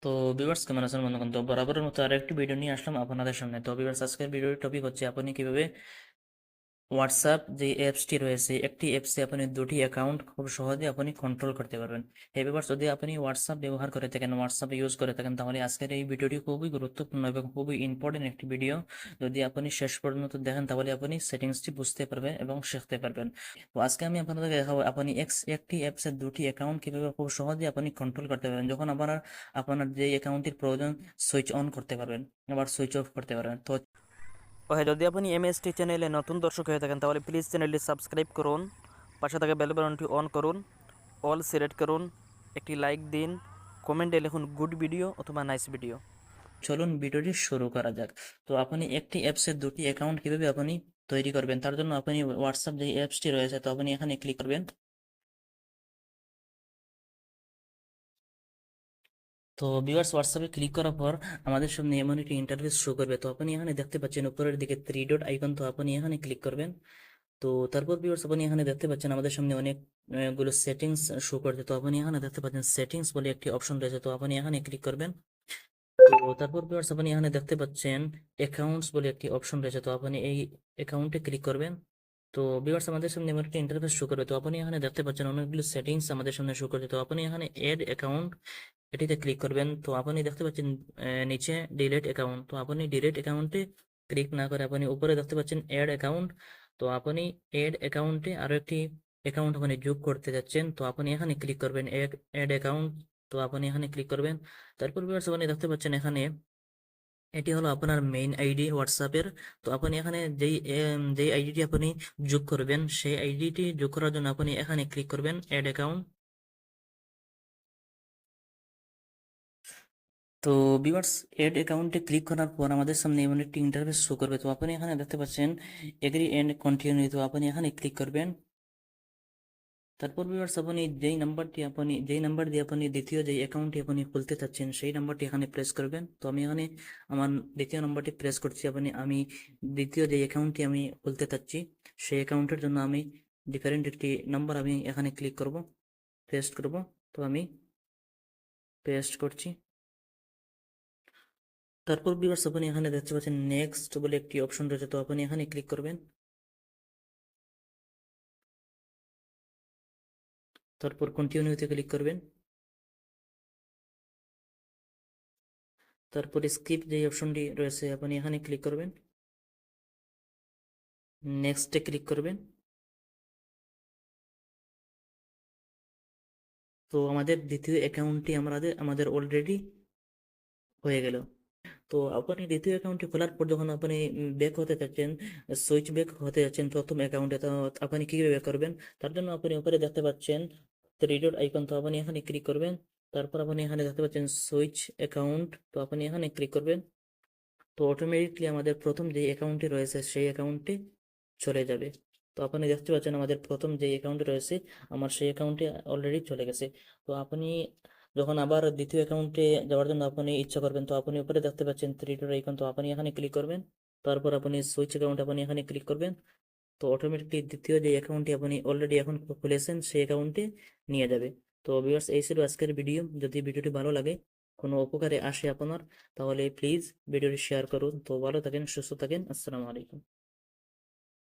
তো ভিউয়ার্স কেমন আছেন বন্ধুগণ? তো বরাবরের মতো আরেকটি ভিডিও নিয়ে আসলাম আপনাদের সামনে। তো ভিউয়ার্স আজকের ভিডিওর টপিক হচ্ছে আপনি কিভাবে হোয়াটসঅ্যাপ যে অ্যাপসটি রয়েছে একটি অ্যাপসে আপনি দুটি অ্যাকাউন্ট খুব সহজে আপনি কন্ট্রোল করতে পারবেন। এই ব্যাপার যদি আপনি হোয়াটসঅ্যাপ ব্যবহার করে থাকেন, হোয়াটসঅ্যাপ ইউজ করে থাকেন, তাহলে আজকের এই ভিডিওটি খুবই গুরুত্বপূর্ণ এবং খুবই ইম্পর্টেন্ট একটি ভিডিও। যদি আপনি শেষ পর্যন্ত দেখেন তাহলে আপনি সেটিংসটি বুঝতে পারবেন এবং শিখতে পারবেন। তো আজকে আমি আপনাদেরকে দেখাবো আপনি একটি অ্যাপসের দুটি অ্যাকাউন্ট কিভাবে খুব সহজে আপনি কন্ট্রোল করতে পারবেন। যখন আপনার যে অ্যাকাউন্টটির প্রয়োজন সুইচ অন করতে পারবেন, আবার সুইচ অফ করতে পারবেন। তো ওহে যদি আপনি এমএসটি চ্যানেলে নতুন দর্শক হয়ে থাকেন তাহলে প্লিজ চ্যানেলটি সাবস্ক্রাইব করুন, পাশে থাকা বেল বাটনটি অন করুন, অল সিলেক্ট করুন, একটি লাইক দিন, কমেন্টে লিখুন গুড ভিডিও অথবা নাইস ভিডিও। চলুন ভিডিওটি শুরু করা যাক। তো আপনি একটি অ্যাপসের দুটি অ্যাকাউন্ট কিভাবে আপনি তৈরি করবেন, তার জন্য আপনি হোয়াটসঅ্যাপ যে অ্যাপসটি রয়েছে তো আপনি এখানে ক্লিক করবেন। তো ভিউয়ার্স হোয়াটসঅ্যাপে ক্লিক করার পর আমাদের সামনে এমন একটি ইন্টারফেস শো করবে। তো আপনি এখানে দেখতে পাচ্ছেন উপরের দিকে থ্রি ডট আইকন, তো আপনি এখানে ক্লিক করবেন। তো তারপর ভিউয়ার্স আপনি এখানে দেখতে পাচ্ছেন আমাদের সামনে অনেক গুলো সেটিংস শো করছে। তো আপনি এখানে দেখতে পাচ্ছেন সেটিংস বলে একটি অপশন রয়েছে, তো আপনি এখানে ক্লিক করবেন। তো তারপর ভিউয়ার্স আপনি এখানে দেখতে পাচ্ছেন অ্যাকাউন্টস বলে একটি অপশন রয়েছে, তো আপনি এই অ্যাকাউন্টে ক্লিক করবেন। তো ভিউয়ার্স আমাদের সামনে এমন একটা ইন্টারফেস শো করবে। তো আপনি এখানে দেখতে পাচ্ছেন অনেকগুলো সেটিংস আমাদের সামনে শো করছে। তো আপনি এখানে এড অ্যাকাউন্ট এটিতে ক্লিক করবেন। তো আপনি দেখতে পাচ্ছেন নিচে ডিলিট অ্যাকাউন্ট, তো আপনি ডিলিট অ্যাকাউন্টে ক্লিক না করে আপনি উপরে দেখতে পাচ্ছেন অ্যাড অ্যাকাউন্ট। তো আপনি অ্যাড অ্যাকাউন্টে আরো একটি অ্যাকাউন্ট আপনি যোগ করতে যাচ্ছেন, তো আপনি এখানে ক্লিক করবেন অ্যাড অ্যাকাউন্ট। তো আপনি এখানে ক্লিক করবেন। তারপর ভিউয়ার্স আপনি দেখতে পাচ্ছেন এখানে এটি হলো আপনার মেইন আইডি হোয়াটসঅ্যাপের। তো আপনি এখানে যেই আইডিটি আপনি যোগ করবেন সেই আইডিটি যোগ করার জন্য আপনি এখানে ক্লিক করবেন অ্যাড অ্যাকাউন্ট। তো ভিউয়ার্স এড অ্যাকাউন্টে ক্লিক করার পর আমাদের সামনে এমন একটি ইন্টারফেস শো করবে। তো আপনি এখানে দেখতে পাচ্ছেন এগ্রি এন্ড কন্টিনিউ, তো আপনি এখানে ক্লিক করবেন। তারপর ভিউয়ার্স আপনি যেই নাম্বার দিয়ে আপনি দ্বিতীয় যে অ্যাকাউন্টটি আপনি খুলতে চাচ্ছেন সেই নাম্বারটি এখানে প্রেস করবেন। তো আমি এখানে আমার দ্বিতীয় নাম্বারটি প্রেস করছি। আমি দ্বিতীয় যে অ্যাকাউন্টটি আমি খুলতে চাচ্ছি সেই অ্যাকাউন্টের জন্য আমি ডিফারেন্ট একটি নাম্বার আমি এখানে ক্লিক করব, পেস্ট করব। তো আমি পেস্ট করছি। তারপর ভিউয়ার্স আপনি এখানে দেখতে পাচ্ছেন নেক্সট বলে একটি অপশন রয়েছে, তো আপনি এখানে ক্লিক করবেন। তারপর কন্টিনিউতে ক্লিক করবেন। তারপর স্কিপ যে অপশনটি রয়েছে আপনি এখানে ক্লিক করবেন, নেক্সটে ক্লিক করবেন। তো আমাদের দ্বিতীয় অ্যাকাউন্টটি আমাদের অলরেডি হয়ে গেল। তো আপনি দ্বিতীয় অ্যাকাউন্টটি খোলার পর যখন আপনি ব্যাক হতে চাচ্ছেন, সুইচ ব্যাক হতে যাচ্ছেন প্রথম অ্যাকাউন্টে, তো আপনি কিভাবে ব্যাক করবেন? তার জন্য আপনি উপরে দেখতে পাচ্ছেন থ্রি ডট আইকন, তো আপনি এখানে ক্লিক করবেন। তারপর আপনি এখানে দেখতে পাচ্ছেন সুইচ অ্যাকাউন্ট, তো আপনি এখানে ক্লিক করবেন। তো অটোমেটিকলি আমাদের প্রথম যে অ্যাকাউন্টটি রয়েছে সেই অ্যাকাউন্টে চলে যাবে। তো আপনি দেখতে পাচ্ছেন আমাদের প্রথম যে অ্যাকাউন্টে রয়েছে আমার সেই অ্যাকাউন্টে অলরেডি চলে গেছে। তো আপনি যখন আবার দ্বিতীয় অ্যাকাউন্টে যাওয়ার জন্য আপনি ইচ্ছা করবেন, তো আপনি উপরে দেখতে পাচ্ছেন থ্রি ডট আইকন, তো আপনি এখানে ক্লিক করবেন। তারপর আপনি সুইচ অ্যাকাউন্ট আপনি এখানে ক্লিক করবেন। তো অটোমেটিকলি দ্বিতীয় যে অ্যাকাউন্টটি আপনি অলরেডি এখন খুলেছেন সেই অ্যাকাউন্টে নিয়ে যাবে। তো ভিউয়ার্স এই ছিল আজকের ভিডিও। যদি ভিডিওটি ভালো লাগে, কোনো উপকারে আসে আপনার, তাহলে প্লিজ ভিডিওটি শেয়ার করুন। তো ভালো থাকেন, সুস্থ থাকেন, আসসালামু আলাইকুম।